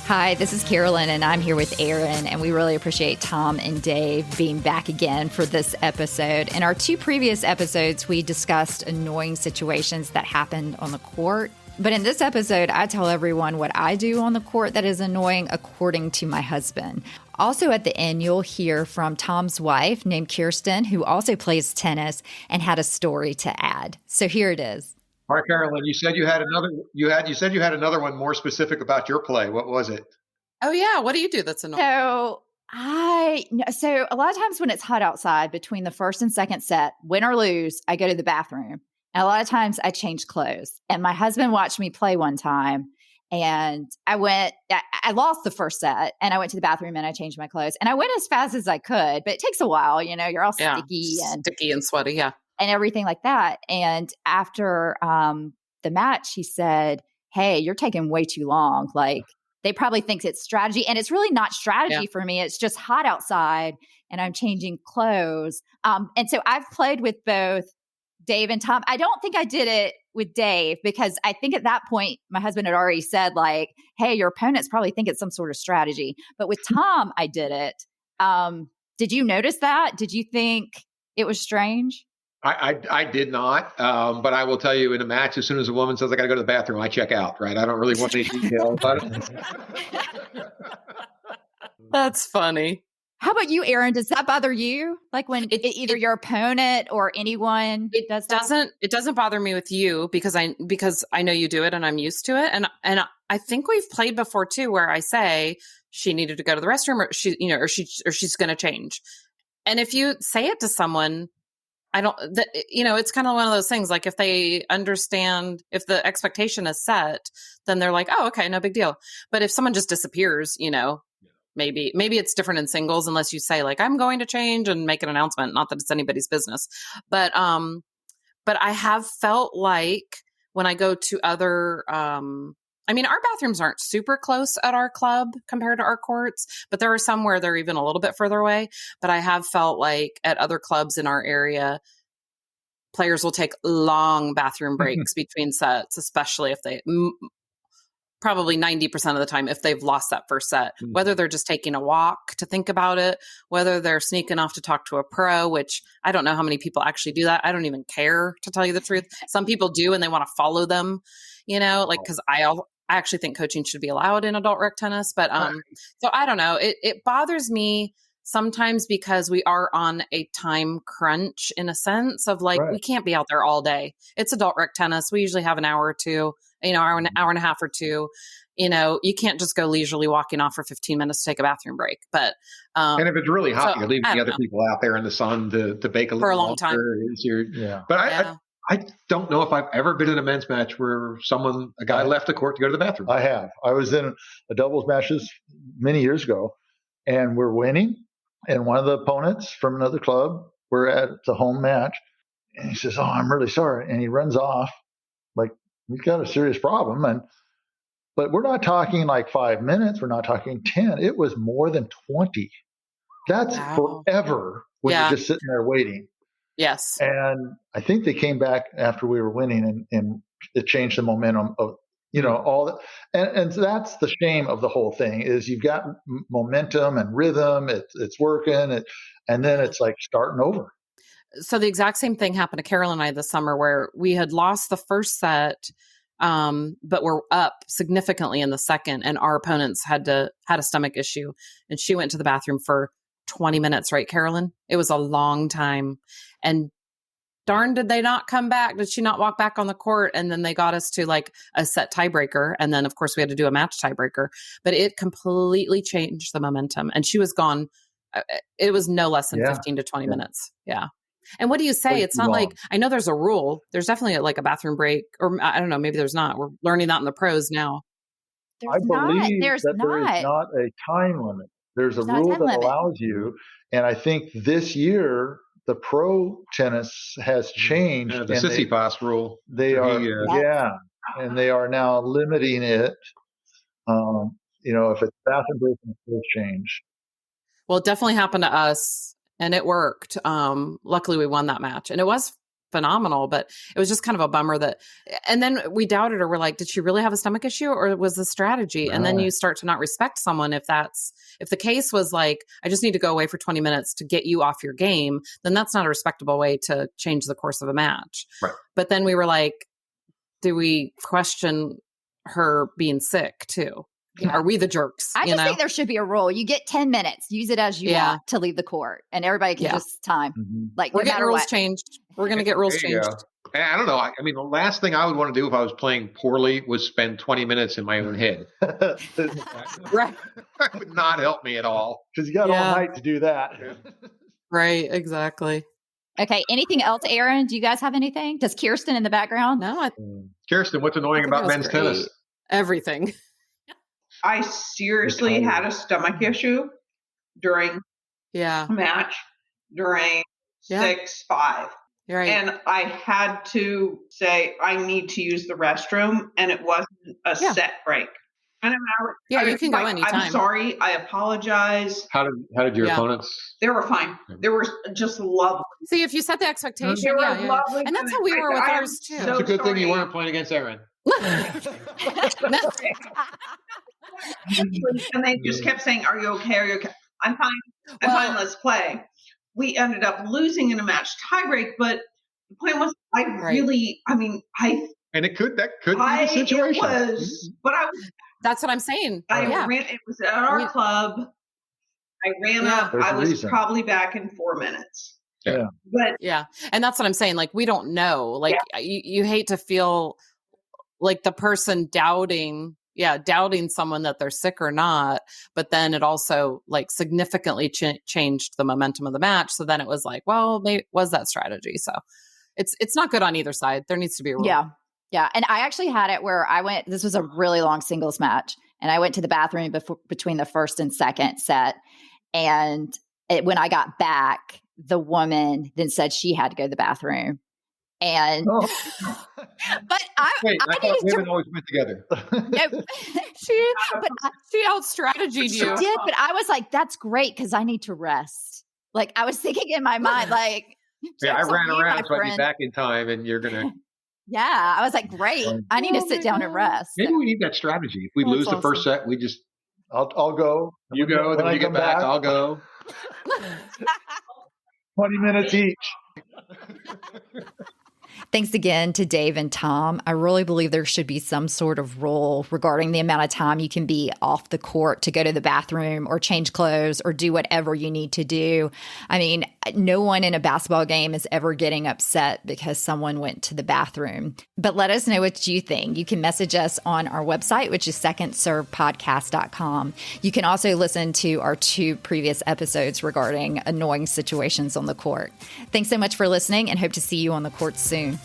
Hi, this is Carolyn, and I'm here with Aaron, and we really appreciate Tom and Dave being back again for this episode. In our two previous episodes, we discussed annoying situations that happened on the court. But in this episode, I tell everyone what I do on the court that is annoying according to my husband. Also at the end, you'll hear from Tom's wife named Kirsten, who also plays tennis and had a story to add. So here it is. All right, Carolyn, you said you had another one more specific about your play. What was it? Oh yeah, what do you do that's annoying? So a lot of times when it's hot outside between the first and second set, win or lose, I go to the bathroom. And a lot of times I change clothes. And my husband watched me play one time, and I lost the first set, and I went to the bathroom and I changed my clothes. And I went as fast as I could, but it takes a while, you're all sticky and sweaty, yeah. And everything like that. And after the match, he said, "Hey, you're taking way too long. Like, they probably think it's strategy." And it's really not strategy for me. It's just hot outside and I'm changing clothes. And so I've played with both Dave and Tom. I don't think I did it with Dave because I think at that point, my husband had already said like, "Hey, your opponents probably think it's some sort of strategy." But with Tom, I did it. Did you notice that? Did you think it was strange? I did not, but I will tell you in a match, as soon as a woman says I got to go to the bathroom, I check out, right? I don't really want any detail about it. That's funny. How about you, Aaron? Does that bother you? Like when either your opponent or anyone does that? It doesn't bother me with you because I know you do it and I'm used to it. And I think we've played before too, where I say she needed to go to the restroom or she's going to change. And if you say it to someone, it's kind of one of those things. Like if they understand, if the expectation is set, then they're like, "Oh, okay, no big deal." But if someone just disappears, maybe it's different in singles unless you say like, "I'm going to change" and make an announcement. Not that it's anybody's business, but I have felt like when I go to other, our bathrooms aren't super close at our club compared to our courts, but there are some where they're even a little bit further away. But I have felt like at other clubs in our area, players will take long bathroom breaks between sets, especially if they, probably 90% of the time, if they've lost that first set, whether they're just taking a walk to think about it, whether they're sneaking off to talk to a pro, which I don't know how many people actually do that. I don't even care, to tell you the truth. Some people do, and they want to follow them, because I actually think coaching should be allowed in adult rec tennis. But so I don't know. It bothers me sometimes because we are on a time crunch in a sense of like, we can't be out there all day. It's adult rec tennis. We usually have an hour or two, hour and a half or two. You can't just go leisurely walking off for 15 minutes to take a bathroom break. But and if it's really hot, you're leaving the other people out there in the sun to bake a little for a long time. But I don't know if I've ever been in a men's match where a guy left the court to go to the bathroom. I have. I was in a doubles matches many years ago, and we're winning. And one of the opponents from another club, we're at the home match, and he says, "Oh, I'm really sorry." And he runs off like we've got a serious problem. But we're not talking like 5 minutes. We're not talking 10. It was more than 20. That's forever when you're just sitting there waiting. Yes. And I think they came back after we were winning and it changed the momentum of, all that. And so that's the shame of the whole thing is you've got momentum and rhythm. It's working. And then it's like starting over. So the exact same thing happened to Carol and I this summer where we had lost the first set, but we're up significantly in the second, and our opponents had a stomach issue, and she went to the bathroom for 20 minutes, right, Carolyn? It was a long time. And darn, did they not come back? Did she not walk back on the court? And then they got us to like a set tiebreaker. And then, of course, we had to do a match tiebreaker. But it completely changed the momentum. And she was gone. It was no less than 15 to 20 minutes. Yeah. And what do you say? It's not like, I know there's a rule. There's definitely like a bathroom break. Or I don't know, maybe there's not. We're learning that in the pros now. I believe there is not a time limit. There's a rule that allows you. And I think this year, the pro tennis has changed. The Sissipas rule. They are, and they are now limiting it. If it's bathroom break, it's change. Well, it definitely happened to us, and it worked. Luckily, we won that match, and it was phenomenal, but it was just kind of a bummer that, and then we doubted her. We're like, did she really have a stomach issue or was the strategy? And then you start to not respect someone. If the case was like, I just need to go away for 20 minutes to get you off your game, then that's not a respectable way to change the course of a match. Right. But then we were like, do we question her being sick too? Yeah. Are we the jerks? I just think there should be a rule. You get 10 minutes. Use it as you want to leave the court, and everybody can just time. Like we're no getting matter rules what. changed. We're going to get rules changed. And I don't know. I mean, the last thing I would want to do if I was playing poorly was spend 20 minutes in my own head. Right. That would not help me at all. Because you got all night to do that. Right. Exactly. Okay. Anything else, Aaron? Do you guys have anything? Does Kirsten in the background? No. Kirsten, what's annoying about men's tennis? Everything. I seriously had a stomach issue during a match, during 6-5. Right. And I had to say, I need to use the restroom, and it wasn't a set break. And you can go anytime. I'm sorry. I apologize. How did your opponents? They were fine. They were just lovely. See, if you set the expectation, They were lovely. And that's how we were with ours too. It's a good thing you weren't playing against Aaron. And they just kept saying, "Are you okay? Are you okay?" I'm fine. I'm fine. Let's play. We ended up losing in a match tiebreak, but the point was, and that could be the situation. It was, but that's what I'm saying. It was at our club. I ran up. I was probably back in 4 minutes. Yeah. But and that's what I'm saying. Like, we don't know. Like, you hate to feel like the person doubting someone that they're sick or not, but then it also like significantly changed the momentum of the match. So then it was like, well, was that strategy? So it's not good on either side. There needs to be a rule. Yeah. And I actually had it where this was a really long singles match, and I went to the bathroom between the first and second set. And when I got back, the woman then said she had to go to the bathroom. And but I thought women always went together. She out-strategied you. She did, but I was like, that's great because I need to rest. Like, I was thinking in my mind, like, I ran around so I'd be back in time, and you're gonna. Yeah, I was like, great. I need to sit down and rest. Maybe we need that strategy. If we lose the first set, we just. I'll go. You go, then when you get back, I'll go. 20 minutes each. Thanks again to Dave and Tom. I really believe there should be some sort of rule regarding the amount of time you can be off the court to go to the bathroom or change clothes or do whatever you need to do. I mean, no one in a basketball game is ever getting upset because someone went to the bathroom. But let us know what you think. You can message us on our website, which is secondservepodcast.com. You can also listen to our 2 previous episodes regarding annoying situations on the court. Thanks so much for listening, and hope to see you on the court soon.